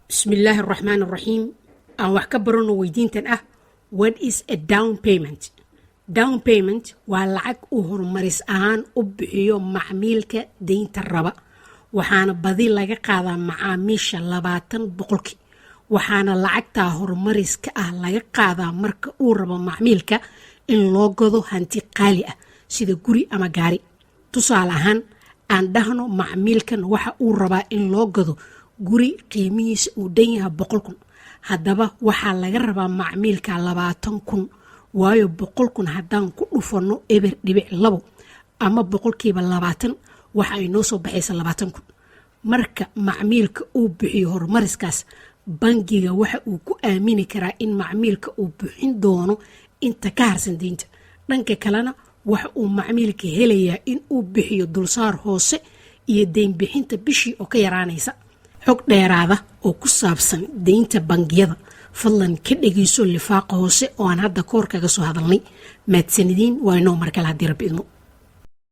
بسم الله الرحمن الرحيم. أنا وحكبرنا ويدينتن what is a down payment? down payment والعك وهرمرس آن أبحيو معميلك دين الربا وحانا بدي لغا قادا معاميشا لباتن بقلكي وحانا لعكتا هرمرس لغا قادا مركا ربا معميلك إن لوغدو هانتي قالئة سيدا قري أما غاري تصالحان aan dhahno macmiilkan waxa uu rabaa in loo gado guri qiimihiisa uu dhan yahay 100,000 haddaba waxaa laga rabaa macmiilka 20,000 waayo 100,000 haddaan ku dhufano eber dhibic 2 ama 20% waxa ay noo soo baxaysa 20,000 marka macmiilka uu bixiyo horumariskaas bangiga waxa uu ku aamini karaa in macmiilka uu bixin doono inta ka harsan deynta dhanka kalena waxa uu macmiilka helayaa in uu bixiyo dulsaar hoose iyo deyn bixinta bishii oo ka yaraanaysa xog dheeraada oo ku saabsan deynta bangiyada fadlan ka dhageyso lifaaqa hoose oo aan hadda koor kaga soo hadalnay maadsanidin waa inoo markale haddii rabbi idmo